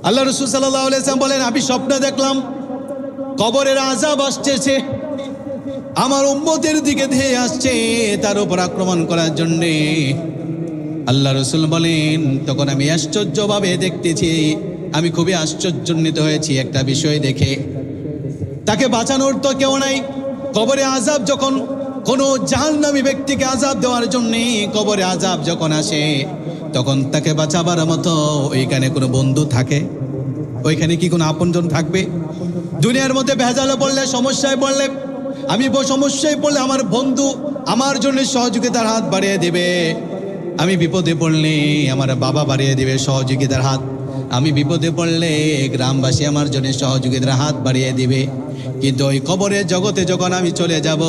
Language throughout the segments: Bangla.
আল্লাহ রাসূল সাল্লাল্লাহু আলাইহি ওয়াসাল্লাম বলেন, আমি স্বপ্নে দেখলাম কবরের আযাব আসছে, আমার উম্মতের দিকে ধেয়ে আসছে তার উপর আক্রমণ করার জন্যে। আল্লাহ রাসূল বলেন, তখন আমি আশ্চর্যভাবে দেখতেছি, আমি খুবই আশ্চর্যান্বিত হয়েছি একটা বিষয় দেখে। তাকে বাঁচানোর তো কেউ নাই। কবরে আযাব যখন কোনো জাহান্নামী ব্যক্তিকে আযাব দেওয়ার জন্যে কবরে আযাব যখন আসে, তখন তাকে বাঁচাবার মতো ওইখানে কোনো বন্ধু থাকে? ওইখানে কি কোনো আপনজন থাকবে? দুনিয়ার মধ্যে ভেজালে পড়লে, সমস্যায় পড়লে, আমি সমস্যায় পড়লে আমার বন্ধু আমার জন্য সহযোগিতার হাত বাড়িয়ে দেবে। আমি বিপদে পড়লে আমার বাবা বাড়িয়ে দেবে সহযোগিতার হাত। আমি বিপদে পড়লে গ্রামবাসী আমার জন্য সহযোগিতার হাত বাড়িয়ে দিবে। কিন্তু ওই কবরের জগতে যখন আমি চলে যাব,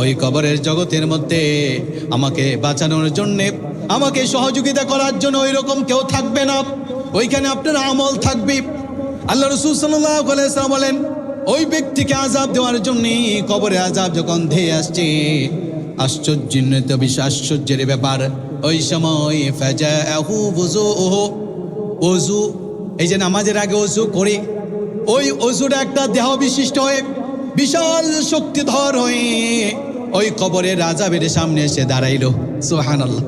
ওই কবরের জগতের মধ্যে আমাকে বাঁচানোর জন্যে, আমাকে সহযোগিতা করার জন্য ওই রকম কেউ থাকবে না। ওইখানে আপনার আমল থাকবে। আল্লাহ রাসূল সাল্লাল্লাহু আলাইহি ওয়াসাল্লাম বলেন, ওই ব্যক্তিকে আযাব দেওয়ার জন্য কবরে আযাব যখন ধেয়ে আসছে, আশ্চর্যান্বিত আশ্চর্যের ব্যাপার, ওই সময় ফাজাআহু বুযুহু, ওযু, এই যে নামাজের আগে ওযু করে, ওই ওযুটা একটা দেহ বিশিষ্ট হয়ে বিশাল শক্তিধর হয়ে ওই কবরের আযাবের সামনে এসে দাঁড়াইলো। সুবহানাল্লাহ,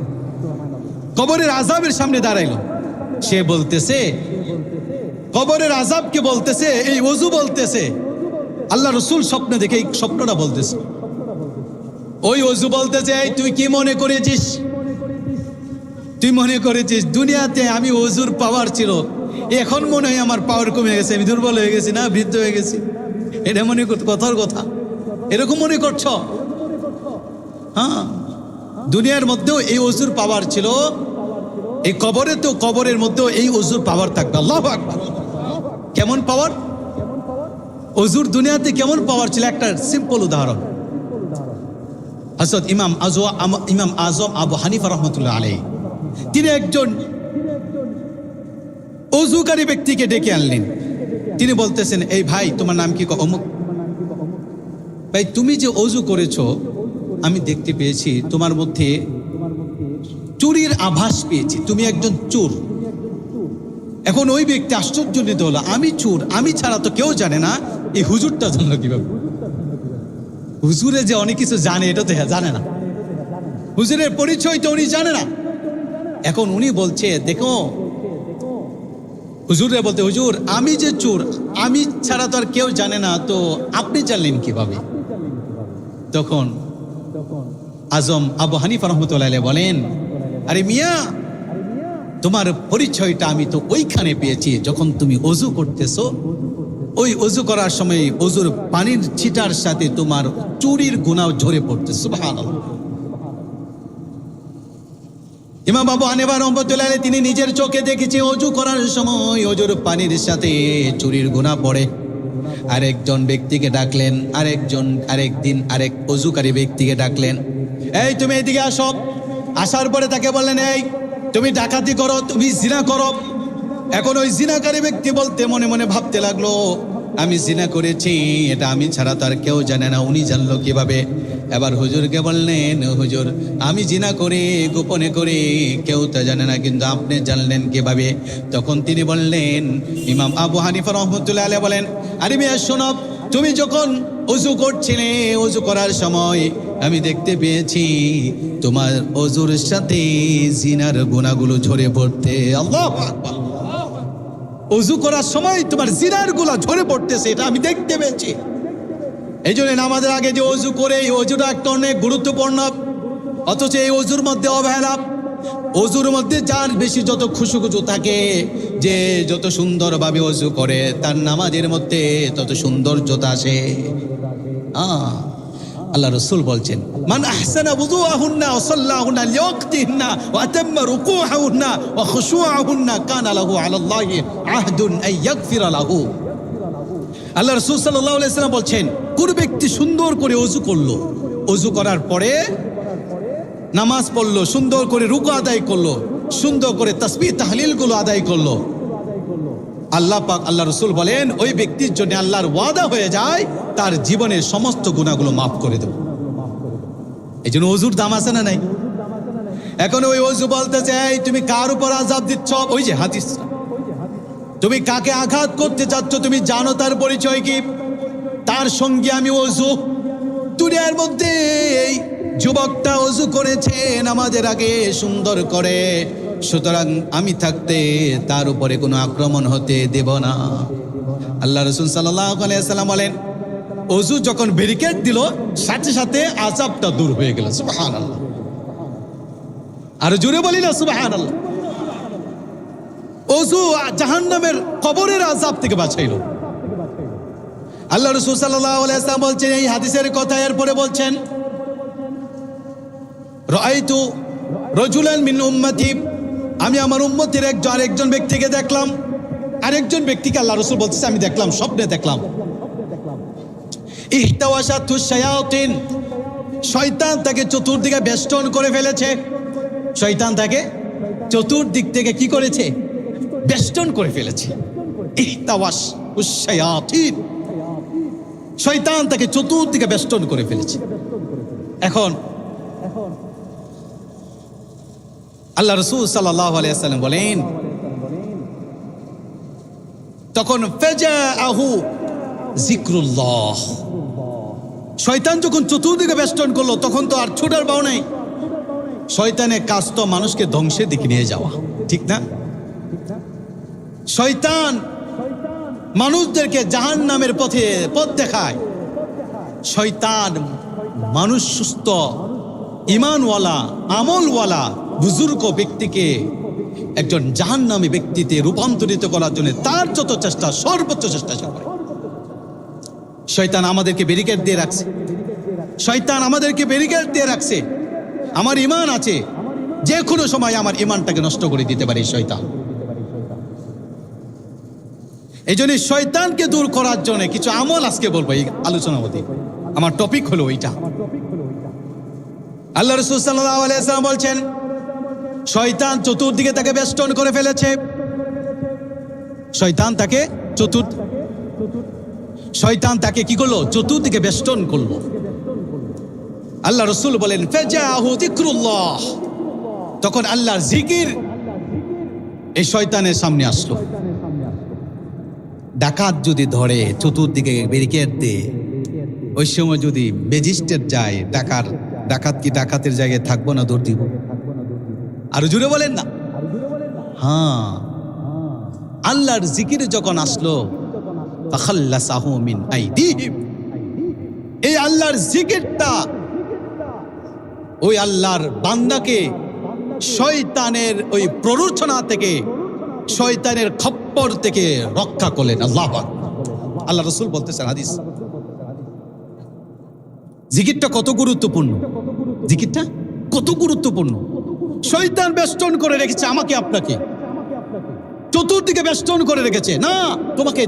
কবরের আযাবের সামনে দাঁড়াইলো। সে বলতেছে, কবরের আযাবকে বলতেছে, এই ওযু বলতেছে। আল্লাহ রাসূল স্বপ্নে দেখে এই স্বপ্নটা বলতেছে। ওই ওযু বলতেছে, এই তুই কি মনে করেছিস? তুই মনে করেছিস দুনিয়াতে আমি ওযুর পাওয়ার ছিল, এখন মনে হয় আমার পাওয়ার কমে গেছে, আমি দুর্বল হয়ে গেছি, না বৃদ্ধ হয়ে গেছি? এটা মনে কথার কথা, এরকম মনে করছ? হ্যাঁ, দুনিয়ার মধ্যেও এই ওযুর পাওয়ার ছিল, এই কবরে তো কবরের মধ্যেও এই ওযুর পাওয়ার থাকবে। আল্লাহু আকবার! কেমন পাওয়ার? ওযুর দুনিয়াতে কেমন পাওয়ার ছিল? একটা সিম্পল উদাহরণ। হযরত ইমাম আযম আবু হানিফা রাহমাতুল্লাহ আলাইহি, তিনি একজন ওযুকারী ব্যক্তিকে ডেকে আনলেন। তিনি বলতেছেন, এই ভাই, তোমার নাম কি? অমুক। ভাই, তুমি যে ওযু করেছো, আমি দেখতে পেয়েছি তোমার মধ্যে চুরির আভাস পেয়েছি, তুমি একজন চোর। এখন ওই ব্যক্তি আশ্চর্যান্বিত হলো, আমি চোর? আমি ছাড়া তো কেউ জানে না। এই হুজুরটা জানলো কিভাবে? হুজুরে যে অনেক কিছু জানে, এটা তো জানে না। হুজুরের পরিচয় তো উনি জানে না। এখন উনি বলছে, দেখো, হুজুরে বলতে, হুজুর আমি যে চোর, আমি ছাড়া তো আর কেউ জানে না, তো আপনি জানলেন কিভাবে? তখন আজম আবু হানিফা রাহমাতুল্লাহ আলাইহি বলেন, আরে মিয়া, তোমার পরিচয়টা আমি তো ওইখানে পেয়েছি যখন তুমি ওযু করতেছো। ওই ওযু করার সময় ওযুর পানির ছিটার সাথে তোমার চুরির গুনাহ ঝরে পড়তে। সুবহানাল্লাহ। ইমাম আবু হানিফা রাহমাতুল্লাহ আলাইহি তিনি নিজের চোখে দেখেছে, ওযু করার সময় ওযুর পানির সাথে চুরির গুনাহ পড়ে। আরেকজন ব্যক্তিকে ডাকলেন, আরেকদিন আরেক ওযুকারী ব্যক্তিকে ডাকলেন, এই তুমি এদিকে আসো। আসার পরে তাকে বললেন, এই তুমি ডাকাতি করো, তুমি জিনা করো। এখন ওই জিনাকারী ব্যক্তি বলতে মনে মনে ভাবতে লাগলো, আমি জিনা করেছি, এটা আমি ছাড়া তো আর কেউ জানে না, উনি জানলো কিভাবে? এবার হুজুরকে বললেন, হুজুর আমি জিনা করি গোপনে করি, কেউ তো জানে না, কিন্তু আপনি জানলেন কিভাবে? তখন তিনি বললেন, ইমাম আবু হানিফা রাহমাতুল্লাহ আলাইহি বলেন, আরে মিয়া শোনো, তুমি যখন ওযু করছিলে, ওযু করার সময় আমি দেখতে পেয়েছি তোমার ওযুর সাথে জিনার গুনাহগুলো ঝরে পড়তে। আল্লাহু আকবার! ওযু করার সময় তোমার জিনার গুনাহ ঝরে পড়তেছে, এটা আমি দেখতে পেয়েছি। এই জন্য নামাজের আগে যে ওযু করে, এই ওযুটা একটা অনেক গুরুত্বপূর্ণ। অথচ এই ওযুর মধ্যে অবহেলা। ওযুর মধ্যে যার বেশি যত খুশু থাকে, যে যত সুন্দরভাবে ওযু করে, তার নামাজের মধ্যে তত সৌন্দর্যতা আসে। আল্লাহ রাসূল বলছেন, মান আহসানা wudu'ahunna ওয়া সাল্লাহুন্না লিওয়াক্তিহিন্না ওয়া আতাম্মা রুকু'ahunna ওয়া খুশু'ahunna কানা লাহু আলাল্লাহি আহদুন আন ইয়াগফিরা লাহু। আল্লাহ রাসূল সাল্লাল্লাহু আলাইহি ওয়াসাল্লাম বলছেন, কোন ব্যক্তি সুন্দর করে ওযু করলো, ওযু করার পরে নামাজ পড়লো, সুন্দর করে রুকু আদায় করলো, সুন্দর করে তাসবিহ তাহলিল গুলো আদায় করলো, আল্লাহ পাক আল্লাহ রাসূল বলেন, ওই ব্যক্তির জন্য আল্লাহর ওয়াদা হয়ে যায় তার জীবনের সমস্ত গুনাহগুলো মাফ করে দেব। এই জন্য ওযুর দাম আছে না নাই? এখন ওই ওযু বলতে চাই, তুমি কার উপর আযাব দিচ্ছ? ওই যে হাদিস, তুমি কাকে আঘাত করতে চাচ্ছ তুমি জানো তার পরিচয় কি? তার সঙ্গে আমি ওযু। দুনিয়ার মধ্যে এই যুবকটা ওযু করেছে নামাজের আগে সুন্দর করে, সুতরাং আমি থাকতে তার উপরে কোনো আক্রমণ হতে দেব না। আল্লাহ রাসূল সাল্লাল্লাহু আলাইহি ওয়াসাল্লাম বলেন, ওযু যখন ব্যারিকেড দিল সাথে সাথে আযাবটা দূর হয়ে গেল। সুবহানাল্লাহ, আর জোরে বলি না সুবহানাল্লাহ। ওযু জাহান্নামের কবরের আযাব থেকে বাঁচাইলো। আল্লাহ রাসূল সাল্লাল্লাহু আলাইহি ওয়াসাল্লাম বলছেন এই হাদিসের কথা, এরপরে বলছেন রাআইতু রাজুলান মিন উম্মতি, আমি আমার উম্মতের আরেকজন ব্যক্তিকে দেখলাম। আরেকজন ব্যক্তিকে আল্লাহ রাসূল বলতেছে আমি দেখলাম, স্বপ্নে দেখলাম। ইহতাওয়াশাতু শায়াতিন, শয়তান তাকে চতুর্দিকে বেষ্টন করে ফেলেছে। শয়তান তাকে চতুর্দিক থেকে কি করেছে? বেষ্টন করে ফেলেছে। ইহতাওয়াশু শায়াতিন, শয়তান তাকে চতুর্দিকে বেষ্টন করে ফেলেছে। এখন আল্লাহ রাসূল সাল্লাল্লাহু আলাইহি ওয়াসাল্লাম বলেন, তখন ফাজাআহু যিকরুল্লাহ, শয়তান যখন চতুর্দিকে বেষ্টন করলো তখন তো আর ছুটার পাও নাই। শয়তানের কাজ তো মানুষকে ধ্বংসের দিকে নিয়ে যাওয়া, ঠিক না? শয়তান মানুষদেরকে জাহান্নামের পথ দেখায়। শয়তান মানুষ সুস্থ ঈমানওয়ালা আমলওয়ালা বুজুর্গ ব্যক্তিকে একজন জাহান্নামী ব্যক্তিতে রূপান্তরিত করার জন্য তার যত চেষ্টা, সর্বোচ্চ চেষ্টা করে। শয়তান আমাদেরকে ব্যারিকেড দিয়ে রাখছে, শয়তান আমাদেরকে ব্যারিকেড দিয়ে রাখছে। আমার ঈমান আছে, যে কোনো সময় আমার ঈমানটাকে নষ্ট করে দিতে পারে শয়তান। এই জন্য শয়তানকে দূর করার জন্য কিছু আমল আজকে বলবো এই আলোচনার মধ্যে। আমার টপিক হলো এইটা। আল্লাহ রাসূল সাল্লাল্লাহু আলাইহি ওয়াসাল্লাম বলছেন শয়তান চতুর্দিকে তাকে বেষ্টন করে ফেলেছে। শয়তান তাকে কি করলো? চতুর্দিকে বেষ্টন করলো। আল্লাহ রাসূল বলেন ফাজাআহু যিকরুল্লাহ, তখন আল্লাহর জিকির এই শয়তানের সামনে আসলো। ডাকাত যদি ধরে চতুর্দিকে ব্যারিকেড দিয়ে, ওই সময় যদি ম্যাজিস্ট্রেট যায়, ডাকাত কি ডাকাতের জায়গায় থাকবো না? দৌড় দিব। আর জুড়ে বলেন না? হ্যাঁ, আল্লাহর জিকির যখন আসলো ফাখাল্লাসাহু মিন আইদিহিম, এই আল্লাহর জিকিরটা ওই আল্লাহর বান্দাকে শয়তানের ওই প্ররোচনা থেকে, শয়তানের খপ্পর থেকে রক্ষা করলেন। আল্লাহু আকবার। আল্লাহ রাসূল বলতেছেন হাদিস, জিকিরটা কত গুরুত্বপূর্ণ, জিকিরটা কত গুরুত্বপূর্ণ। শয়তান বেষ্টন করে রেখেছে আমাকে আপনাকে, চতুর্দিকে বেষ্টন করে রেখেছে। না, তোমাকে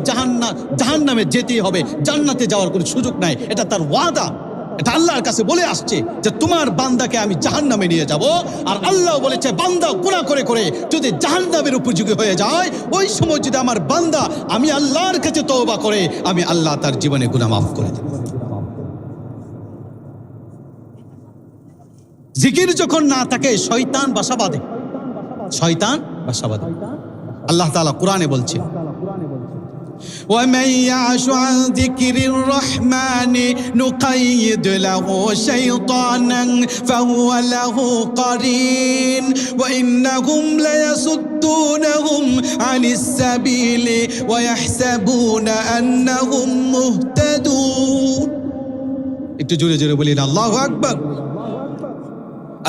জাহান্নামে যেতেই হবে, জান্নাতে যাওয়ার কোনো সুযোগ নাই। এটা তার ওয়াদা, এটা আল্লাহর কাছে বলে আসছে যে তোমার বান্দাকে আমি জাহান্নামে নিয়ে যাব। আর আল্লাহ বলেছে বান্দা গুনাহ করে করে যদি জাহান্নামের উপযোগী হয়ে যায়, ওই সময় যদি আমার বান্দা আমি আল্লাহর কাছে তওবা করে, আমি আল্লাহ তার জীবনে গুনাহ মাফ করে দেব। জিকির যখন না থাকে শয়তান বাসা বাঁধে, শয়তান বাসা বাঁধে। আল্লাহ তাআলা কোরআনে বলছেন وَمَن يَعْشُ عَن ذِكْرِ الرَّحْمَنِ نُقَيِّضْ لَهُ شَيْطَانًا فَهُوَ لَهُ قَرِينٌ وَإِنَّهُمْ لَيَصُدُّونَهُمْ عَنِ السَّبِيلِ وَيَحْسَبُونَ أَنَّهُمْ مُهْتَدُونَ। একটু জোরে জোরে বলি না আল্লাহু আকবার।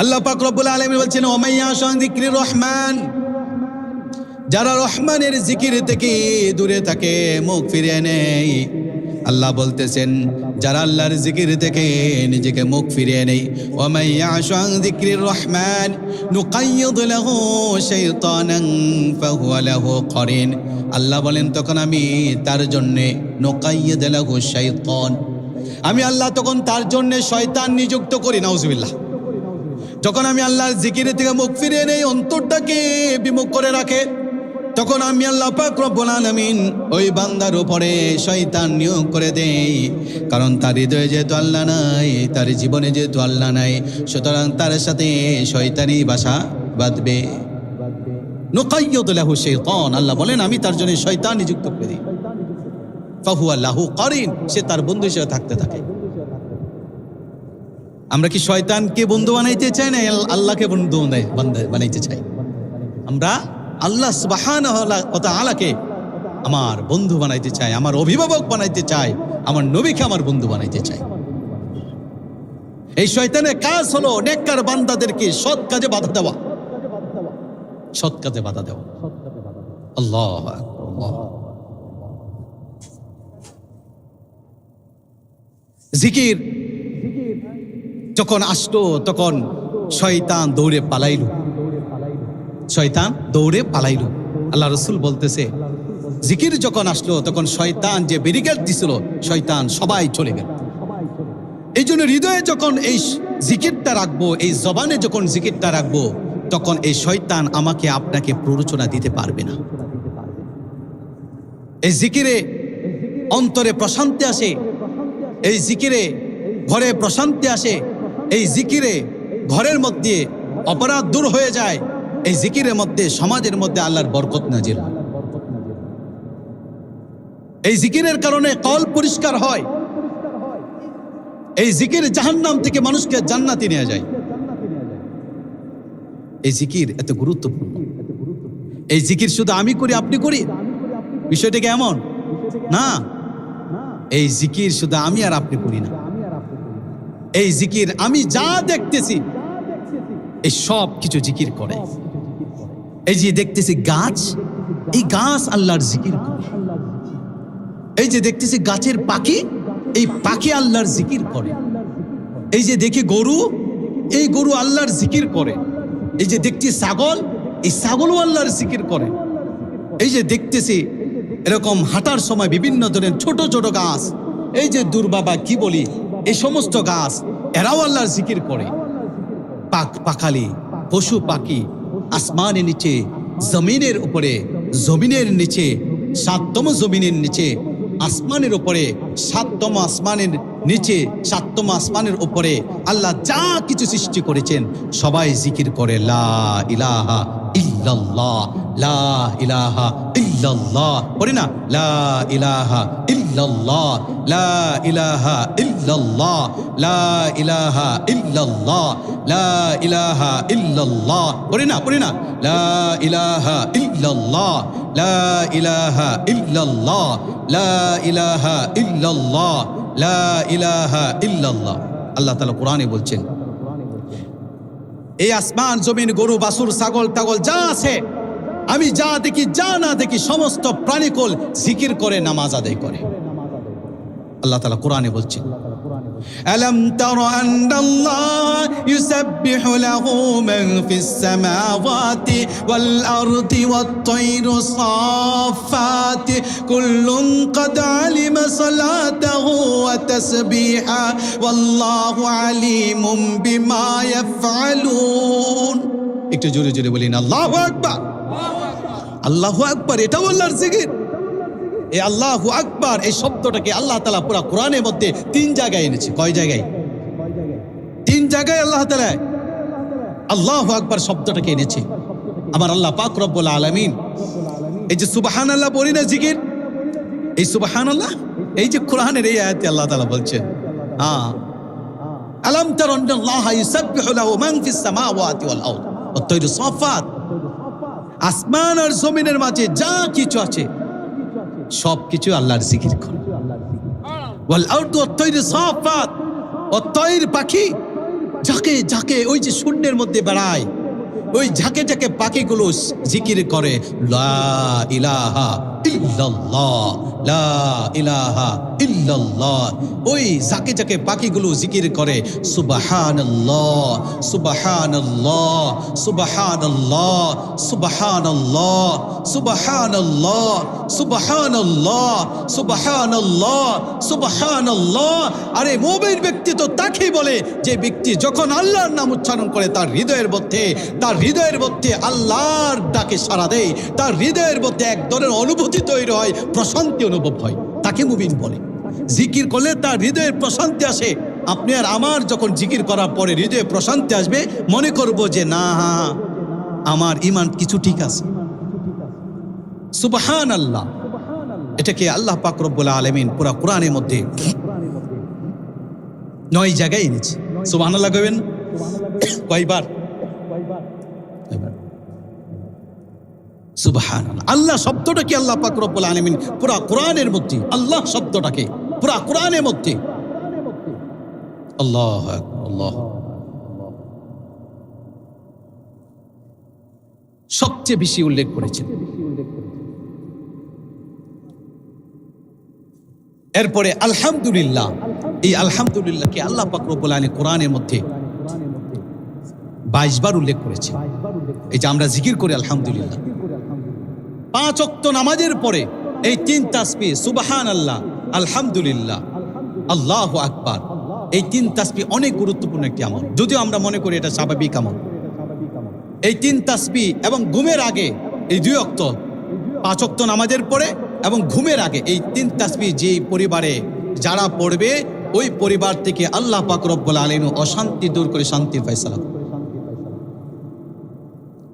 আল্লাহ পাক রব্বুল আলামিন বলছেন ওয়ামান ইয়াশু আন যিকরির রহমান, যারা রহমানের জিকির থেকে দূরে থাকে, মুখ ফিরিয়ে নেয়। আল্লাহ বলতেছেন যারা আল্লাহর জিকির থেকে নিজেকে মুখ ফিরিয়ে নেয়, ওয়ামান ইয়াশু আন যিকরির রহমান নুকাইয়িদ লাহু শাইতানান ফাহুয়া লাহু করিন। আল্লাহ বলেন তখন আমি তার জন্য নুকাইয়িদ লাহু শাইতান, আমি আল্লাহ তখন তার জন্য শয়তান নিযুক্ত করি। নাউজুবিল্লাহ। যখন আমি আল্লাহর জিকির থেকে মুখ ফিরিয়ে নেই, অন্তরটাকে বিমুখ করে রাখে, তখন আমি আল্লাহ পাক রব্বুল আলামিন ওই বান্দার উপরে শয়তান নিয়োগ করে দেই। কারণ তার হৃদয়ে যেহেতু আল্লাহ নাই, তার জীবনে যেহেতু আল্লাহ নাই, সুতরাং তার সাথে শয়তানি বাসা বাঁধবে। নুকাইয়িদ লাহু শাইতান, আল্লাহ বলেন আমি তার জন্য শয়তান নিযুক্ত করে দিই, ফাহুয়া লাহু কারিন, সে তার বন্ধু হিসেবে থাকতে থাকে। আমরা কি শয়তানকে বন্ধু বানাইতে চাই না আল্লাহকে বন্ধু বানাইতে চাই? আমরা আল্লাহ সুবহানাহু ওয়া তাআলাকে আমার বন্ধু বানাইতে চাই, আমার অভিভাবক বানাইতে চাই, আমার নবীকে আমার বন্ধু বানাইতে চাই। এই শয়তানের কাজ হলো নেককার বান্দাদেরকে সৎ কাজে বাধা দেওয়া, সৎ কাজে বাধা দেওয়া। আল্লাহু আকবার। জিকির যখন আসলো তখন শয়তান দৌড়ে পালাইল, শয়তান দৌড়ে পালাইল। আল্লাহ রসুল বলতেছে জিকির যখন আসলো তখন শয়তান যে ব্যারিকেড দিছিল, শয়তান সবাই চলে গেল। এই জন্য হৃদয়ে যখন এই জিকিরটা রাখবো, এই জবানে যখন জিকিরটা রাখবো, তখন এই শয়তান আমাকে আপনাকে প্ররোচনা দিতে পারবে না। এই জিকিরে অন্তরে প্রশান্তি আসে, এই জিকিরে ঘরে প্রশান্তি আসে, এই জিকিরে ঘরের মধ্যে অপরাধ দূর হয়ে যায়, এই জিকিরের মধ্যে সমাজের মধ্যে আল্লাহর বরকত নাজিল হয়। এই জিকিরের কারণে কল পরিষ্কার হয়, এই জিকির জাহান্নাম থেকে মানুষকে জান্নাতে নিয়ে যায়। এই জিকির এত গুরুত্বপূর্ণ। এই জিকির শুধু আমি করি আপনি করি, বিষয়টা কি এমন না। এই জিকির শুধু আমি আর আপনি করি না, এই জিকির আমি যা দেখতেছি এই সব কিছু জিকির করে। এই যে দেখতেছি গাছ, এই গাছ আল্লাহর জিকির করে। এই যে দেখতেছি গাছের পাখি, এই পাখি আল্লাহর জিকির করে। এই যে দেখি গরু, এই গরু আল্লাহর জিকির করে। এই যে দেখছি ছাগল, এই ছাগলও আল্লাহর জিকির করে। এই যে দেখতেছি এরকম হাঁটার সময় বিভিন্ন ধরনের ছোট ছোট গাছ, এই যে দুর্বাবা কি বলি, এই সমস্ত গাছ এরাও আল্লাহর জিকির করে। পাখালি পশু পাখি আসমানের নিচে, জমিনের উপরে, জমিনের নিচে, সাততম জমিনের নিচে, আসমানের উপরে, সাততম আসমানের নিচে, সাততম আসমানের উপরে আল্লাহ যা কিছু সৃষ্টি করেছেন সবাই জিকির করে লা ইলাহা ইল্লাল্লাহ, লা ইলাহা ইল্লাল্লাহ। পড়ি না লা ইলাহা ইল্লাল্লাহ, লা ইলাহা ইল্লাল্লাহ, লা ইলাহা ইল্লাল্লাহ, লা ইলাহা ইল্লাল্লাহ। পড়ি না লা ইলাহা ইল্লাল্লাহ, লা ইলাহা ইল্লাল্লাহ, লা ইলাহা ইল্লাল্লাহ, লা ইলাহা ইল্লাল্লাহ। আল্লাহ তাআলা কোরআনে বলছেন এই আসমান জমিন গরু বাছুর ছাগল টাগল যা আছে, আমি যা দেখি যা না দেখি সমস্ত প্রাণীকুল জিকির করে, নামাজ আদায় করে। আল্লাহ তাআলা কোরআনে বলছেন আলাম তারা আন্নাল্লাহ ইউসাব্বিহু লাহু মান ফিস সামাওয়াতি ওয়াল আরদি ওয়াত তায়রু সাফাতি কুল্লুন ক্বাদ আলিমা সালাতাহু ওয়া তাসবিহা ওয়াল্লাহু আলিমুম বিমা ইয়াফআলুন। একটু জোরে জোরে বলেন আল্লাহু আকবার, আল্লাহু আকবার। এটাও আল্লাহর জিকির। এই আল্লাহু আকবার এই শব্দটাকে আল্লাহ তাআলা পুরা কোরআনের মধ্যে 3 জায়গায় এনেছে। কয় জায়গায়? 3 জায়গায় আল্লাহ তাআলা আল্লাহু আকবার শব্দটাকে এনেছে। আমার আল্লাহ পাক রব্বুল আলামিন এই যে সুবহানাল্লাহ বলি না জিকির, এই সুবহানাল্লাহ এই যে কোরআনের এই আয়াতে আল্লাহ তাআলা বলছেন আলাম তারা আন্নাল্লাহ ইউসাব্বিহু লাহু মান ফিস সামাওয়াতি ওয়াল আরদ ওয়াত তায়রু সাফাত। আসমান আর জমিনের মাঝে যা কিছু আছে সব কিছু আল্লাহর জিকির করে। ওয়াল আরদু ওয়াত তায়রু সাফাত, ওয়াত তায়র পাখি যাকে যাকে ওই যে শূন্যের মধ্যে বেড়ায়, ওই ঝাঁকে ঝাঁকে পাখিগুলো জিকির করে লা ইলাহা ইল্লাল্লাহ, লা ইলাহা ইল্লাল্লাহ। ওই ঝাঁকে ঝাঁকে পাখিগুলো জিকির করে সুবহানাল্লাহ, সুবহানাল্লাহ, সুবহানাল্লাহ, সুবহানাল্লাহ, সুবহানাল্লাহ, সুবহানাল্লাহ, সুবহানাল্লাহ, সুবহানাল্লাহ। আরে মুমিন ব্যক্তি তো তাকেই বলে যে ব্যক্তি যখন আল্লাহর নাম উচ্চারণ করে তার হৃদয়ের মধ্যে আল্লাহর ডাকে সাড়া দেয়, তার হৃদয়ের মধ্যে এক ধরনের অনুভূতি তৈরি হয়, প্রশান্তি অনুভব হয়, তাকে মুমিন বলে। জিকির করলে তার হৃদয়ের প্রশান্তি আসে। আপনি আর আমার যখন জিকির করার পরে হৃদয়ে প্রশান্তি আসবে, মনে করব যে না আমার ঈমান কিছু ঠিক আছে। সুবহানাল্লাহ। এটাকে আল্লাহ পাক রব্বুল আলামিন পুরা কোরআনের মধ্যে 9 জায়গায় এনেছে। সুবহানাল্লাহ কইবেন কয়বার? সুবহানাল্লাহ। আল্লাহ শব্দটাকে আল্লাহ পাক রব্বুল আলামিন পুরা কোরআনের মধ্যে, আল্লাহ শব্দটাকে পুরা কোরআনের মধ্যে আল্লাহু আকবার, আল্লাহ সবচেয়ে বেশি উল্লেখ করেছেন। এরপরে আলহামদুলিল্লাহ, এই আলহামদুলিল্লাহকে আল্লাহ পাক রব্বুল আলামিন কোরআনের মধ্যে 22 বার উল্লেখ করেছে। এই যে আমরা জিকির করি আলহামদুলিল্লাহ, 5 ওয়াক্ত নামাজের পরে এই 3 তাসবিহ সুবহানাল্লাহ, আলহামদুলিল্লাহ, আল্লাহু আকবার, এই 3 তাসবিহ অনেক গুরুত্বপূর্ণ একটি আমল, যদিও আমরা মনে করি এটা স্বাভাবিক আমল। এই 3 তাসবিহ এবং ঘুমের আগে এই 2 ওয়াক্ত, 5 ওয়াক্ত নামাজের পরে এবং ঘুমের আগে এই 3 তাসবিহ যে পরিবারে যারা পড়বে ওই পরিবার থেকে আল্লাহ পাক রব্বুল আলামিন অশান্তি দূর করে শান্তির ফয়সালা,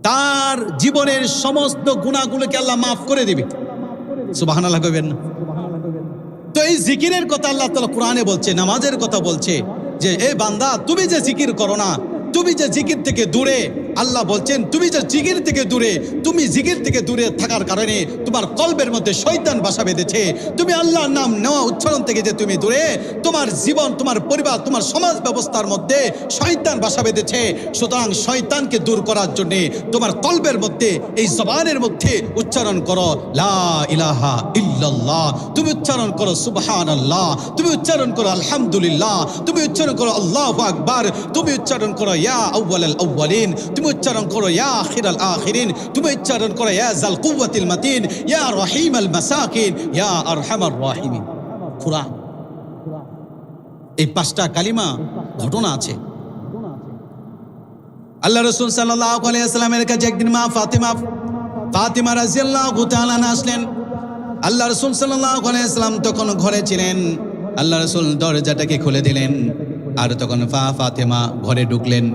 তার জীবনের সমস্ত গুনাহগুলোকে আল্লাহ মাফ করে দিবে। সুবহানাল্লাহ কইবেন না? তো এই জিকিরের কথা আল্লাহ তাআলা কোরআনে বলছে, নামাজের কথা বলছে যে এই বান্দা তুমি যে জিকির করো না, তুমি যে জিকির থেকে দূরে, আল্লাহ বলছেন তুমি যে জিকির থেকে দূরে, তুমি জিকির থেকে দূরে থাকার কারণে তোমার কলবের মধ্যে শয়তান বাসা বেঁধেছে। তুমি আল্লাহর নাম নেওয়া উচ্চারণ থেকে যে তুমি দূরে, তোমার জীবন, তোমার পরিবার, তোমার সমাজ ব্যবস্থার মধ্যে শয়তান বাসা বেঁধেছে। সুতরাং শয়তানকে দূর করার জন্য তোমার কলবের মধ্যে, এই জবানের মধ্যে উচ্চারণ করো লা ইলাহা ইল্লাল্লাহ, তুমি উচ্চারণ করো সুবহানাল্লাহ, তুমি উচ্চারণ করো আলহামদুলিল্লাহ, তুমি উচ্চারণ করো আল্লাহু আকবার, তুমি উচ্চারণ করো ইয়া আউয়ালাল আউয়ালিন, তুমি উচ্চারণ করো ইয়া আখিরাল আখিরিন, তুমি উচ্চারণ করো ইয়া যাল কুওয়াতিল মাতিন, ইয়া রহিমাল মাসাকিন, ইয়া আরহামার রাহিমিন। কুরআন এই 5টা কালিমা ঘটনা আছে। আল্লাহ রাসূল সাল্লাল্লাহু আলাইহি ওয়াসাল্লামের কাছে একদিন মা ফাতিমা রাদিয়াল্লাহু তাআলা আসলেন। আল্লাহ রাসূল সাল্লাল্লাহু আলাইহি ওয়াসাল্লাম তখন ঘরে ছিলেন। আল্লাহ রাসূল দরজাটাকে খুলে দিলেন, আর তখন ফাতিমা ঘরে ঢুকলেন।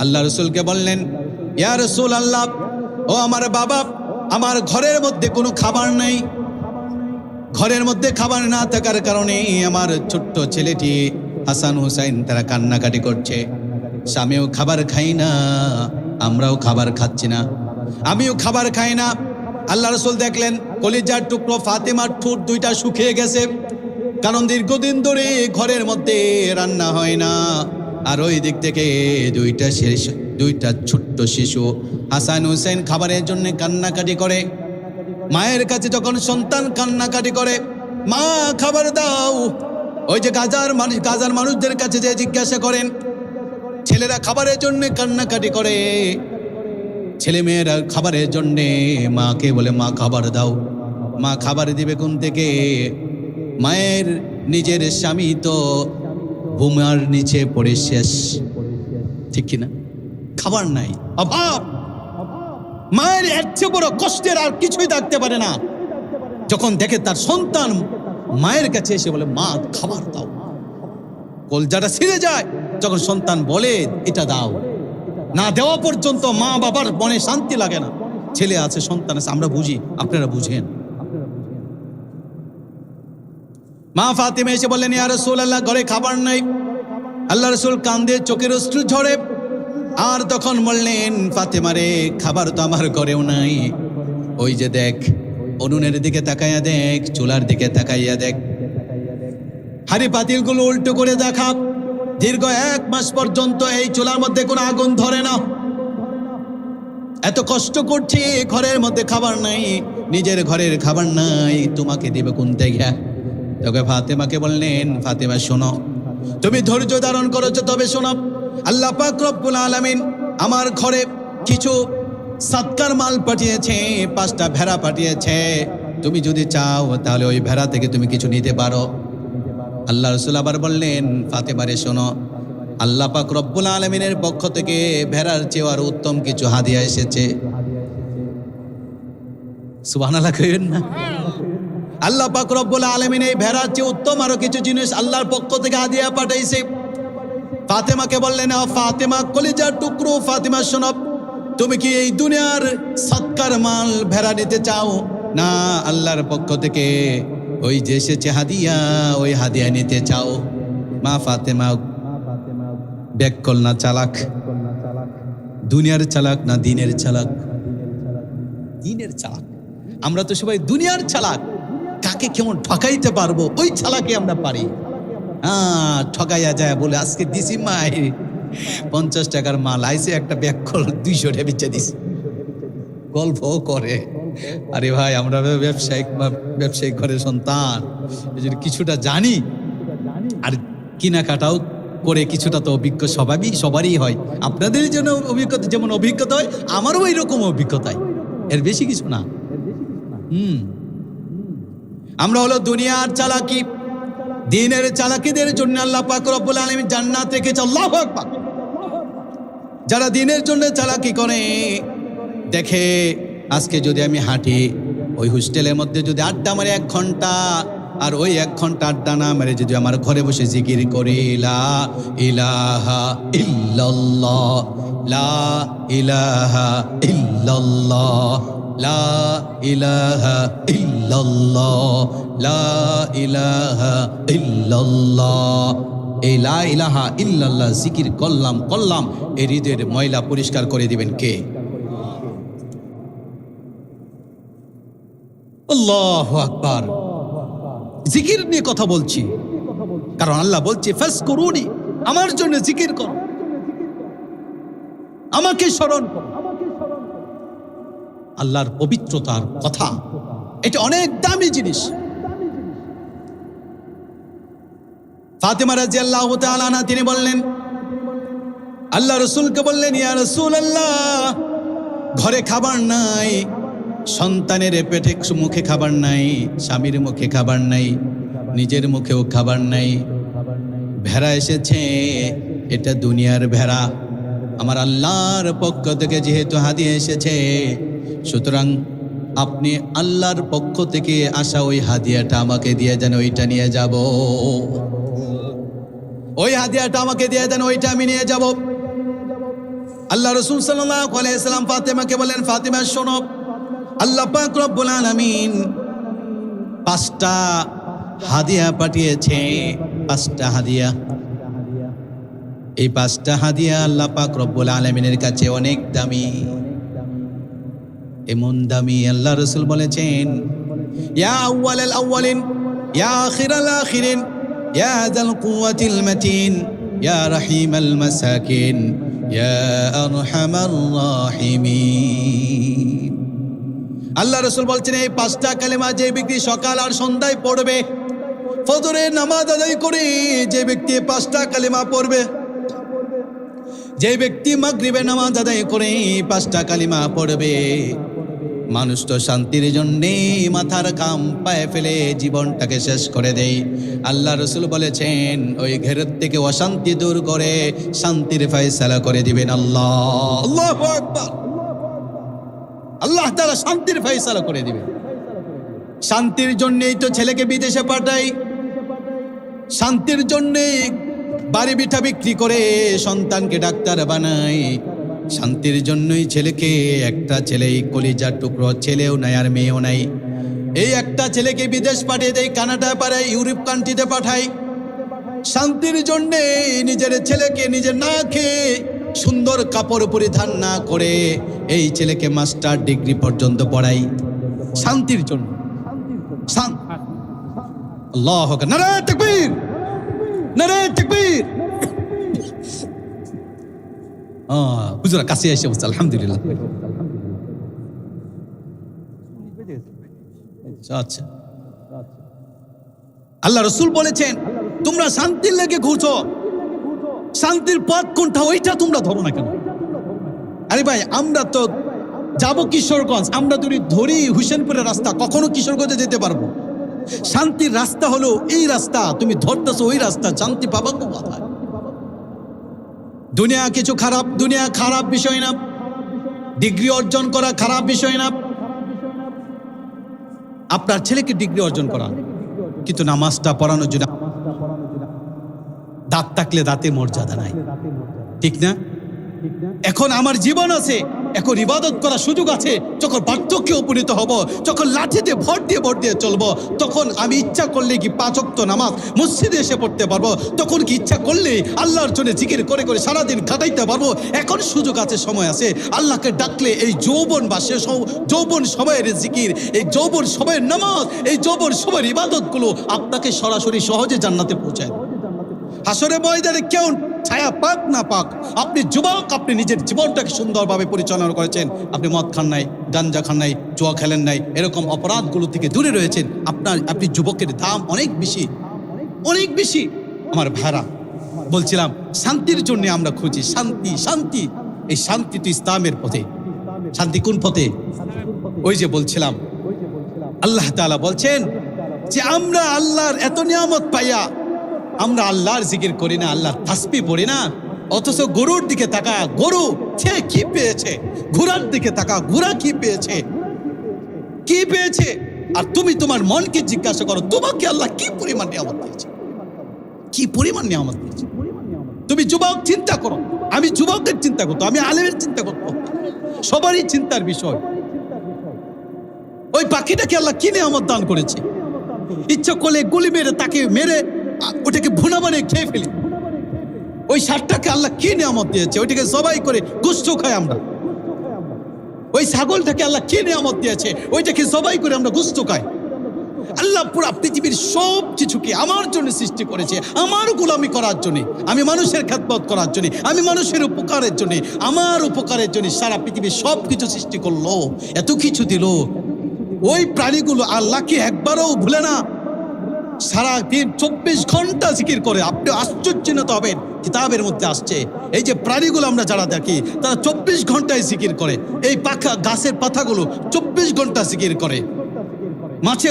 আল্লাহ রাসূলকে বললেন, ইয়া রাসূলুল্লাহ, ও আমার বাবা, আমার ঘরের মধ্যে কোনো খাবার নাই। ঘরের মধ্যে খাবার না থাকার কারণে আমার ছোট্ট ছেলেটি হাসান হুসাইন তারা কান্নাকাটি করছে। স্বামীও খাবার খাই না, আমরাও খাবার খাচ্ছি না, আমিও খাবার খাই না। আল্লাহ রাসূল দেখলেন কলিজার টুকরো ফাতিমার ঠোঁট 2টা শুকিয়ে গেছে, কারণ দীর্ঘদিন ধরে ঘরের মধ্যে রান্না হয় না। আর ওই দিক থেকে 2টা ছোট্ট শিশু হাসান হুসেন খাবারের জন্য কান্নাকাটি করে। মায়ের কাছে যখন সন্তান কান্নাকাটি করে, মা খাবার দাও, ওই যে গাজার মানুষদের কাছে যে জিজ্ঞাসা করেন, ছেলেরা খাবারের জন্য কান্নাকাটি করে, ছেলে মেয়েরা খাবারের জন্যে মাকে বলে মা খাবার দাও। মা খাবার দিবে কোন থেকে? মায়ের নিজের স্বামী তো ভূমার নিচে পড়ে শেষ, ঠিক কিনা? খাবার নাই, অভাব। মায়ের এর চেয়ে বড় কষ্টের আর কিছুই থাকতে পারে না যখন দেখে তার সন্তান মায়ের কাছে এসে বলে মা খাবার দাও। কলজাটা ছিঁড়ে যায় যখন সন্তান বলে এটা দাও। না দেওয়া পর্যন্ত মা বাবার মনে শান্তি লাগে না। ছেলে আছে, সন্তান আছে, আমরা বুঝি, আপনারা বুঝেন। মা ফাতিমা এসে বললেন, ইয়া রাসূলুল্লাহ, ঘরে খাবার নাই। আল্লাহ রাসূল কান্দে চোখের অশ্রু ঝরে, আর তখন বললেন, ফাতিমা রে, খাবার তো আমার ঘরেও নাই। ওই যে দেখ, উনুনের দিকে তাকাইয়া দেখ, চুলার দিকে তাকাইয়া দেখ, হাড়ি পাতিলগুলো উল্টো করে দেখা। দীর্ঘ 1 মাস পর্যন্ত এই চুলার মধ্যে কোনো আগুন ধরে না। এত কষ্ট করছি, ঘরের মধ্যে খাবার নাই, নিজের ঘরের খাবার নাই, তোমাকে দিবে কোন থেকে? তোকে ফাতিমাকে বললেন, ফাতিমা শোনো, তুমি ধৈর্য ধারণ করেছো, তবে শোনো, আল্লাহ পাক রব্বুল আলামিন আমার ঘরে কিছু সৎকার মাল পাঠিয়েছে, 5টা ভেড়া পাঠিয়েছে। তুমি যদি চাও তাহলে ওই ভেড়া থেকে তুমি কিছু নিতে পারো। আল্লাহ রাসূল আবার বললেন, ফাতিমা রে শোনো, আল্লাহ পাক রব্বুল আলামিনের পক্ষ থেকে ভেড়ার চেয়ে আরো উত্তম কিছু হাদিয়া এসেছে। সুবহানাল্লাহ কইবেন না? আল্লাহ পাক রব্বুল আলামিন এই ভেড়ার চেয়ে উত্তম আরো কিছু জিনিস আল্লাহর পক্ষ থেকে হাদিয়া পাঠাইছে। ফাতিমাকে বললেন, ফাতিমা কলিজার টুকরো, ফাতিমা শোনো, তুমি কি এই দুনিয়ার সৎকার মাল ভেড়া নিতে চাও? না আল্লাহর পক্ষ থেকে ওই যে এসেছে হাদিয়া, ওই হাদিয়া নিতে চাও। মা ফাতেমা ব্যাককল না চালাক, দুনিয়ার চালাক না দিনের চালাক? দিনের চালাক। আমরা তো সবাই দুনিয়ার চালাক, কাকে কেমন ঠকাইতে পারবো ওই চালাকে আমরা পারি। ঠকাইয়া যায় বলে আজকে দিছি মাই 50 টাকার মাল আইসে, একটা ব্যাককল 200 টাকা বেচে দিছি, গল্প করে। আরে ভাই আমরা ব্যবসায়িক ঘরের সন্তান, কিছুটা জানি, আর কেনাকাটাও করে কিছুটা তো অভিজ্ঞ সবারই হয়। আপনাদের জন্য অভিজ্ঞতা যেমন অভিজ্ঞতা হয়, আমারও ওই রকম অভিজ্ঞতায়, এর বেশি কিছু না। আমরা হলো দুনিয়ার চালাকি, দিনের চালাকিদের জন্য আল্লাহ পাক রব্বুল আলামিন জান্নাত রেখেছে। আল্লাহু আকবার। যারা দিনের জন্য চালাকি করে, দেখে আজকে যদি আমি হাঁটি, ওই হোস্টেলের মধ্যে যদি আড্ডা মারে 1 ঘন্টা, আর ওই 1 ঘন্টা আড্ডা না মেরে যদি আমার ঘরে বসে জিকির করি, লা ইলাহা ইল্লাল্লাহ, লা ইলাহা ইল্লাল্লাহ, লা ইলাহা ইল্লাল্লাহ, লা ইলাহা ইল্লাল্লাহ, এই লা ইলাহা ইল্লাল্লাহ জিকির করলাম, এই হৃদয়ের ময়লা পরিষ্কার করে দিবেন কে? আল্লাহু আকবার। জিকির নিয়ে কথা বলছি, কারণ আল্লাহ বলছে ফাজকুরুনি, আমার জন্য জিকির করো, আমাকে স্মরণ করো। আল্লাহর পবিত্রতার কথা, এটা অনেক দামি জিনিস। ফাতেমা রাদিয়াল্লাহু তাআলা আনহা তিনি বললেন, আল্লাহ রাসূলকে বললেন, ইয়া রাসূলুল্লাহ, ঘরে খাবার নাই, সন্তানের পেটে মুখে খাবার নাই, স্বামীর মুখে খাবার নাই, নিজের মুখেও খাবার নাই, ভেড়া এসেছে, এটা দুনিয়ার ভেড়া, আমার আল্লাহর পক্ষ থেকে যেহেতু হাদিয়া এসেছে, সুতরাং আপনি আল্লাহর পক্ষ থেকে আসা ওই হাদিয়াটা আমাকে দিয়ে দেন, ওইটা নিয়ে যাব। ওই হাদিয়াটা আমাকে দিয়ে দেন, ওইটা আমি নিয়ে যাব। আল্লাহ রাসূল সাল্লাল্লাহু আলাইহি ওয়াসাল্লাম ফাতেমাকে বলেন, ফাতেমা শোনো, আল্লাহ পাক রব্বুল আলামিন 5টা হাদিয়া পাঠিয়েছে, 5টা হাদিয়া। এই 5টা হাদিয়া আল্লাহ পাক রব্বুল আলামিনের কাছে অনেক দামি, এমন দামি আল্লাহ রাসূল বলেছেন, ইয়া আউয়ালাল আউয়ালিন, ইয়া আখিরাল আখিরিন, ইয়া যাল কুওয়াতিল মাতিন, ইয়া রাহিমাল মাসাকিন, ইয়া আরহামার রাহিমিন। আল্লাহ রাসূল বলছেন, এই 5টা কালেমা যে ব্যক্তি সকাল আর সন্ধ্যায় পড়বে, ফজরের নামাজ আদায় করে যে ব্যক্তি 5টা কালেমা পড়বে, যে ব্যক্তি মাগরিবের নামাজ আদায় করে 5টা কালেমা পড়বে, মানুষ তো শান্তির জন্যে মাথার কাম পায়ে ফেলে জীবনটাকে শেষ করে দেয়। আল্লাহ রাসূল বলেছেন, ওই ঘেরের থেকে অশান্তি দূর করে শান্তির ফয়সালা করে দিবেন আল্লাহ। আল্লাহু আকবার। আল্লাহ তাআলা শান্তির ফয়সালা করে দিবেন। শান্তির জন্যই তো ছেলেকে বিদেশে পাঠাই, শান্তির জন্যই বাড়ি বিঠা বিক্রি করে সন্তানকে ডাক্তার বানাই, শান্তির জন্যই ছেলেকে, একটা ছেলেই কলিজার টুকরো, ছেলেও নাই আর মেয়েও নাই, এই একটা ছেলেকে বিদেশ পাঠিয়ে দেয়, কানাডা পাঠায়, ইউরোপ কান্ট্রিতে পাঠায়। শান্তির জন্যে নিজের ছেলেকে নিজে না খেয়ে, সুন্দর কাপড় পরিধান না করে এই ছেলেকে মাস্টার ডিগ্রি পর্যন্ত পড়াই, শান্তির জন্য। আল্লাহু আকবার, নারে তাকবীর, নারে তাকবীর। হুজুরা কাছে এসে বলছে আলহামদুলিল্লাহ। আচ্ছা, আল্লাহ রাসূল বলেছেন, তোমরা শান্তির লেগে ঘুরছো, শান্তির পথ কোনটা ওইটা তোমরা ধরো না কেন? আরে ভাই, আমরা তো যাবো কিশোরগঞ্জ, আমরা যদি ধরি হুসেনপুরের রাস্তা, কখনো কিশোরগঞ্জে যেতে পারবো? শান্তির রাস্তা হলো এই রাস্তা, তুমি ধরতেছো ওই রাস্তা, শান্তি পাবা কোথায়? দুনিয়া কিছু খারাপ, দুনিয়া খারাপ বিষয় না, ডিগ্রি অর্জন করা খারাপ বিষয় না। আপনার ছেলেকে ডিগ্রি অর্জন করা, কিন্তু নামাজটা পড়ানোর জন্য দাঁত থাকলে দাঁতে মর্যাদা নাই, ঠিক না? এখন আমার জীবন আছে, এখন ইবাদত করার সুযোগ আছে। যখন বার্ধক্যে উপনীত হব, যখন লাঠিতে ভর দিয়ে চলবো, তখন আমি ইচ্ছা করলে কি 5 ওয়াক্ত নামাজ মসজিদে এসে পড়তে পারবো। তখন কি ইচ্ছা করলে আল্লাহর জন্য জিকির করে করে সারাদিন কাটাইতে পারবো। এখন সুযোগ আছে, সময় আছে। আল্লাহকে ডাকলে এই যৌবন বা সে যৌবন সময়ের জিকির, এই যৌবন সময়ের নামাজ, এই যৌবন সময়ের ইবাদতগুলো আপনাকে সরাসরি সহজে জান্নাতে পৌঁছায়। হাসরে ময়দানে কেউ ছায়া পাক না পাক, আপনি যুবক, আপনি নিজের জীবনটাকে সুন্দরভাবে পরিচালনা করেছেন। আপনি মদ খান নাই, গাঞ্জা খান নাই, জুয়া খেলেন নাই, এরকম অপরাধগুলো থেকে দূরে রয়েছেন। আপনি যুবকের দাম অনেক বেশি, অনেক বেশি। আমার ভাইরা, বলছিলাম শান্তির জন্য আমরা খুঁজি শান্তি, শান্তি। এই শান্তি তো ইসলামের পথে। শান্তি কোন পথে? ওই যে বলছিলাম, আল্লাহ তাআলা বলছেন যে আমরা আল্লাহর এত নিয়ামত পাইয়া আমরা আল্লাহর জিকির করি না, আল্লাহর তাসবিহ পড়ি না। অথচ গরুর দিকে তাকা, গরু সে কি পেয়েছে? ঘোড়ার দিকে তাকা, ঘোড়া কি পেয়েছে? কি পেয়েছে? আর তুমি তোমার মনকে জিজ্ঞাসা করো, তোমাকে আল্লাহ কি পরিমাণ নিয়ামত দিয়েছে, কি পরিমাণ নিয়ামত দিয়েছে। তুমি যুবক চিন্তা করো, আমি যুবকের চিন্তা করতো, আমি আলেমের চিন্তা করতো, সবারই চিন্তার বিষয়। ওই পাখিটাকে আল্লাহ কি নিয়ামত দান করেছে। ইচ্ছা করলে গুলি মেরে তাকে মেরে ওটাকে ভুনা বানিয়ে খেয়ে ফেলি। ওই ষাটটাকে আল্লাহ কি নিয়ামত দিয়েছে, ওইটাকে জবাই করে গোশত খাই আমরা। ওই ছাগলটাকে আল্লাহ কি নিয়ামত দিয়েছে, ওইটাকে জবাই করে আমরা গোশত খাই। আল্লাহ পুরা পৃথিবীর সব কিছুকে আমার জন্য সৃষ্টি করেছে, আমার গোলামি করার জন্য, আমি মানুষের খেদমত করার জন্য, আমি মানুষের উপকারের জন্য, আমার উপকারের জন্য সারা পৃথিবীর সব কিছু সৃষ্টি করলো, এত কিছু দিল। ওই প্রাণীগুলো আল্লাহকে একবারও ভুলে না, সারা দিন 24 ঘন্টা জিকির করে। আপনি আশ্চর্যান্বিত হবেন, কিতাবের মধ্যে আসছে এই যে প্রাণীগুলো আমরা যারা দেখি তারা 24 ঘন্টায় জিকির করে। এই পাখা গাছের পাতাগুলো 24 ঘন্টা জিকির করে, মাছে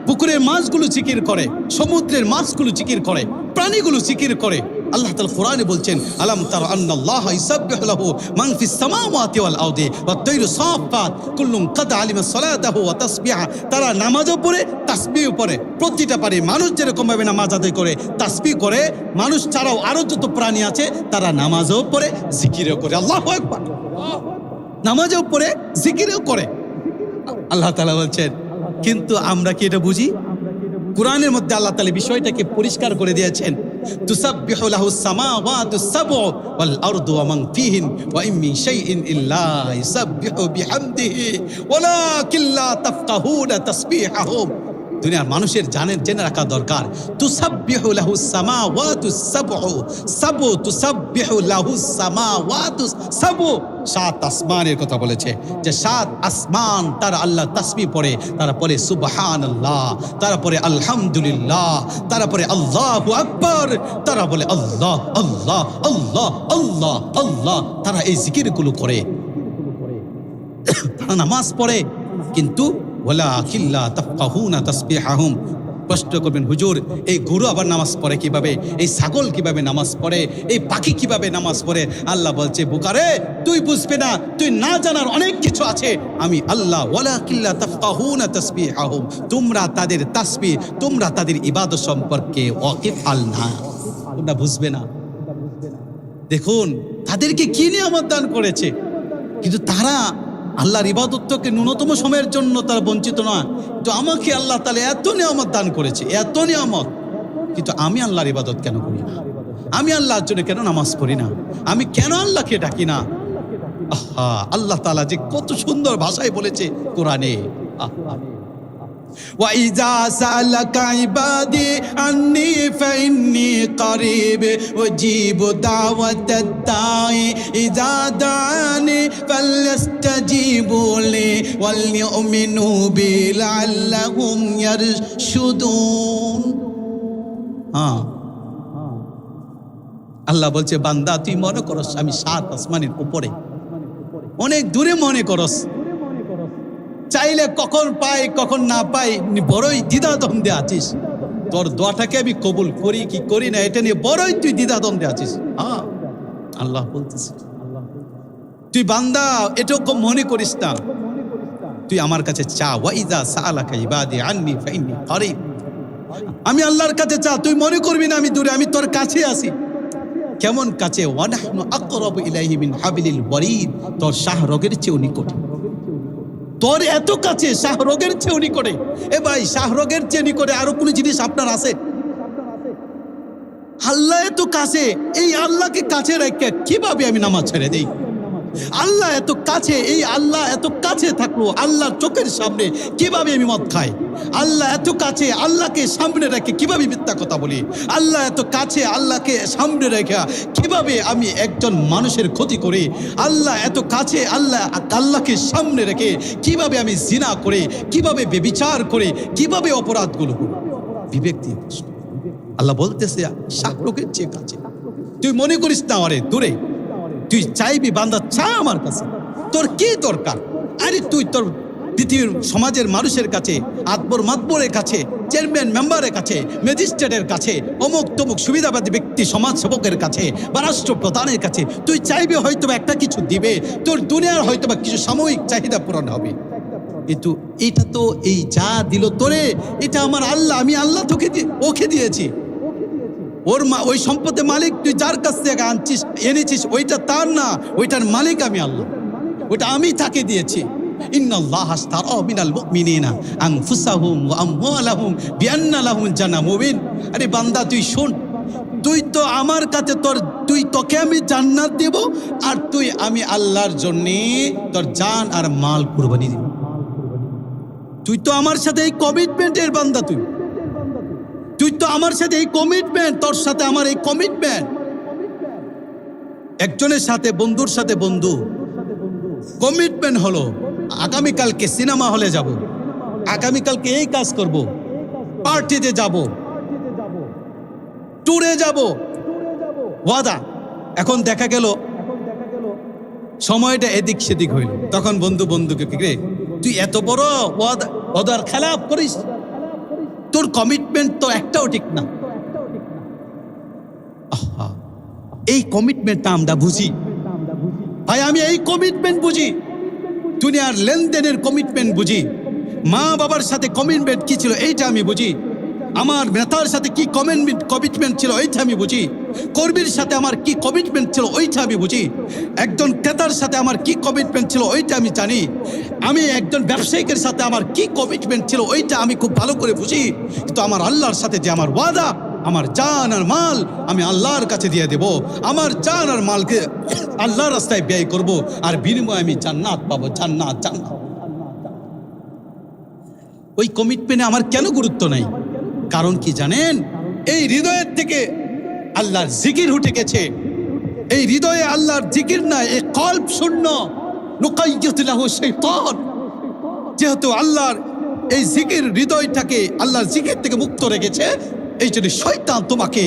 পুকুরের মাছগুলো জিকির করে, সমুদ্রের মাছগুলো জিকির করে, প্রাণীগুলো জিকির করে। আল্লাহ তাআলা কোরআনে বলছেন, আলাম তারা আন্নাল্লাহা ইসাব্বিহু লাহু মান ফিস সামাওয়াতি ওয়াল আরদি ওয়াত তায়রু সাফাত কুল্লুম কাদ আলিমা সালাতাহু ওয়া তাসবিহা। তারা নামাজও পড়ে, তাসবিহও পড়ে। প্রতিটা পারে মানুষ যেরকম ভাবে নামাজ আদায় করে, তাসবিহ করে, মানুষ ছাড়াও আরো যত প্রাণী আছে তারা নামাজও পড়ে, জিকিরও করে। আল্লাহু আকবার। নামাজও পড়ে, জিকিরও করে। আল্লাহ তাআলা বলছেন, কিন্তু আমরা কি এটা বুঝি? কোরআনের মধ্যে আল্লাহ তাআলা বিষয়টাকে পরিষ্কার করে দিয়েছেন, তুসাব্বিহু লাহুস সামাওয়াতুস সাবউ ওয়াল আরদু ওয়া মান ফিহিন ওয়া ইন মিন শাইইন ইল্লা ইউসাব্বিহু বিহামদিহি ওয়ালাকিন লা তাফকাহুনা তাসবিহাহুম। দুনিয়ার মানুষের জেনে রাখা দরকার, তুসাব্বিহু লাহুস সামাওয়াতুস সাবউ, সাবউ তুসাব্বিহু লাহুস সামাওয়াতুস সাবউ। 7 আসমানের কথা বলেছে, যে 7 আসমান তারা আল্লাহ তাসবিহ পড়ে, তারা পড়ে সুবহানাল্লাহ, তারা পড়ে আলহামদুলিল্লাহ, তারা পড়ে আল্লাহু আকবার, তারা বলে আল্লাহ আল্লাহ আল্লাহ আল্লাহ আল্লাহ। তারা এই জিকিরগুলো করে, তারা নামাজ পড়ে, কিন্তু ওয়ালাকিন লা তাফকাহুনা তাসবিহাহুম। প্রশ্ন করবেন, হুজুর এই গরু আবার নামাজ পড়ে কিভাবে, এই ছাগল কিভাবে নামাজ পড়ে, এই পাখি কিভাবে নামাজ পড়ে? আল্লাহ বলছে, বোকারে তুই বুঝবে না, তুই না জানার অনেক কিছু আছে। আমি আল্লাহ ওয়ালাকিন লা তাফকাহুনা তাসবিহাহুম, তোমরা তাদের তাসবিহ, তোমরা তাদের ইবাদত সম্পর্কে ওয়াকিফাল না, তোমরা বুঝবে না। দেখুন তাদেরকে কি নিয়ামত দান করেছে, কিন্তু তারা আল্লাহর ইবাদতকে ন্যূনতম সময়ের জন্য তারা বঞ্চিত নয়। তো আমাকে আল্লাহ তাআলা এত নিয়ামত দান করেছে, এত নিয়ামত, কিন্তু আমি আল্লাহর ইবাদত কেন করি না? আমি আল্লাহর জন্য কেন নামাজ পড়ি না? আমি কেন আল্লাহকে ডাকি না? আহা, আল্লাহ তাআলা যে কত সুন্দর ভাষায় বলেছে কোরআনে। আহা, وَإِذَا سَأَلَكَ عِبَادِي عَنِّي فَإِنِّي قَرِيبٌ أُجِيبُ دَعْوَةَ الدَّاعِ إِذَا دَعَانِ فَلْيَسْتَجِيبُوا لِي وَلْيُؤْمِنُوا بِي لَعَلَّهُمْ يَرْشُدُونَ। আল্লাহ বলছে, বান্দা তুই মনে করস আমি 7 আসমানের উপরে, অনেক দূরে মনে করস, চাইলে কখন পাই কখন না পাই বড়ই দ্বিধাদ্বন্দ্বে আছিস। তোর দোয়াটাকে আমি কবুল করি কি করি না এটা নিয়ে বড়ই তুই দ্বিধাদ্বন্দ্বে আছিস। হ্যাঁ, আল্লাহ বলতেছে, তুই বান্দা এটুকু মনে করিস না, তুই আমার কাছে চা। ওয়াইজা সাআলাকা ইবাদি আন্নি ফাইন্নী কারীব। আমি আল্লাহর কাছে চা, তুই মনে করবি না আমি দূরে, আমি তোর কাছে আছি। কেমন কাছে, ওয়ানাহনু আকরাবু ইলাইহি মিন হাবিলিল ওয়ারিদ, তোর শাহরগের চেয়েও নিকটে, তোর এত কাছে, শাহরগের চেয়েও নিকটে। এ ভাই, শাহরগের চেয়ে নিকটে আরো কোনো জিনিস আপনার আছে? আল্লাহ এত কাছে, এই আল্লাহকে কাছে রেখে কিভাবে আমি নামাজ ছেড়ে দেই? আল্লাহ এত কাছে, এই আল্লাহ এত কাছে থাকলো আল্লাহর চোখের সামনে কিভাবে আমি মদ খাই? আল্লাহ এত কাছে, আল্লাহকে সামনে রেখে কিভাবে মিথ্যা কথা বলি? আল্লাহ এত কাছে, আল্লাহকে সামনে রেখে কিভাবে আমি একজন মানুষের ক্ষতি করি? আল্লাহ এত কাছে, আল্লাহকে সামনে রেখে কিভাবে আমি জিনা করে, কিভাবে বেবিচার করে, কিভাবে অপরাধগুলো করি? বিবেক দিয়ে প্রশ্ন। আল্লাহ বলতেছে শাহরুখের চেয়ে কাছে। তুই মনে করিস না আরে দূরে, তুই চাইবি বান্দা চা আমার কাছে, তোর কি দরকার? আরে তুই তোর পৃথিবীর সমাজের মানুষের কাছে, আদবর মাতবরের কাছে, চেয়ারম্যান মেম্বারের কাছে, ম্যাজিস্ট্রেটের কাছে, অমুক তমুক সুবিধাবাদী ব্যক্তি সমাজ সেবকের কাছে বা রাষ্ট্রপ্রধানের কাছে তুই চাইবি হয়তো একটা কিছু দিবে, তোর দুনিয়ার হয়তো বা কিছু সাময়িক চাহিদা পূরণ হবে। কিন্তু এটা তো, এই যা দিল তোরে, এটা আমার আল্লাহ, আমি আল্লাহ তোকে ওকে দিয়েছি। ওর ওই সম্পদের মালিক তুই যার কাছ থেকে আনছিস, এনেছিস, ওইটা তার না, ওইটার মালিক আমি আল্লাহ, ওইটা আমি তাকে দিয়েছি। ইন্নাল্লাহ আশতারা মিনাল মুমিনিনা আনফুসাহুম ওয়া আমওয়ালাহুম বিআন্না লাহুমুল জান্নাহ। মুমিন, আরে বান্দা তুই শোন, তুই তো আমার কাছে তোকে আমি জান্নাত দেব, আর আমি আল্লাহর জন্য তোর জান আর মাল কুরবানি দিব। তুই তো আমার সাথে এই কমিটমেন্টের বান্দা, তুই তো আমার সাথে এই কমিটমেন্ট, তোর সাথে আমার এই কমিটমেন্ট। একজনের সাথে, বন্ধুর সাথে বন্ধু কমিটমেন্ট হলো আগামীকালকে সিনেমা হলে যাব, আগামীকালকে এই কাজ করব, পার্টিতে যাব, ট্যুরে যাব, ওয়াদা। এখন দেখা গেল সময়টা এদিক সেদিক হইল, তখন বন্ধুকে রে তুই এত বড় ওয়াদার খেলাপ করিস, তোর কমিটমেন্ট তো একটাও ঠিক না। এই কমিটমেন্টটা আমরা বুঝি ভাই, আমি এই কমিটমেন্ট বুঝি, দুনিয়ার লেনদেনের কমিটমেন্ট বুঝি, মা বাবার সাথে কমিটমেন্ট কি ছিল এইটা আমি বুঝি, আমার নেতার সাথে কি কমিটমেন্ট ছিল ওইটা আমি বুঝি, কর্মীর সাথে আমার কি কমিটমেন্ট ছিল ওইটা আমি বুঝি, একজন ক্রেতার সাথে আমার কি কমিটমেন্ট ছিল ওইটা আমি জানি, আমি একজন ব্যবসায়িকের সাথে আমার কি কমিটমেন্ট ছিল ওইটা আমি খুব ভালো করে বুঝি। কিন্তু আমার আল্লাহর সাথে যে আমার ওয়াদা, আমার জান আর মাল আমি আল্লাহর কাছে দিয়ে দেব, আমার জান আর মালকে আল্লাহর রাস্তায় ব্যয় করব, আর বিনিময়ে আমি জান্নাত পাবো, জান্নাত। ওই কমিটমেন্টে আমার কেন গুরুত্ব নাই? কারণ কি জানেন? এই হৃদয়ের থেকে আল্লাহর জিকির উঠে গেছে, এই হৃদয়ে আল্লাহর জিকির নাই, এই কল্ব শূন্য, নুকাইয়্যিদ লাহু শাইতান। যেহেতু আল্লাহর এই জিকির হৃদয়টাকে আল্লাহর জিকির থেকে মুক্ত রেখেছে, এই জন্য শয়তান তোমাকে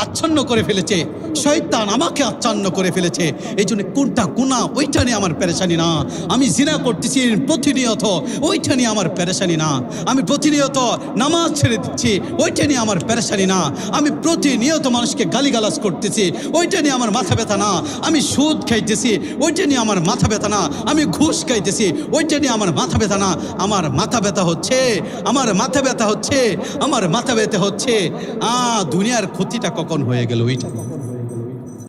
আচ্ছন্ন করে ফেলেছে, শয়তান আমাকে আচ্ছন্ন করে ফেলেছে। এই জন্য কোনটা গুনাহ ওইটা নিয়ে আমার পেরেশানি না, আমি জিনা করতেছি প্রতিনিয়ত ওইটা নিয়ে আমার পেরেশানি না, আমি প্রতিনিয়ত নামাজ ছেড়ে দিচ্ছি ওইটা নিয়ে আমার পেরেশানি না, আমি প্রতিনিয়ত মানুষকে গালিগালাজ করতেছি ওইটা নিয়ে আমার মাথা ব্যথা না, আমি সুদ খাইতেছি ওইটা নিয়ে আমার মাথা ব্যথা না, আমি ঘুষ খাইতেছি ওইটা নিয়ে আমার মাথা ব্যথা না। আমার মাথা ব্যথা হচ্ছে, আমার মাথা ব্যথা হচ্ছে দুনিয়ার ক্ষতিটা কখন হয়ে গেল ওইটা।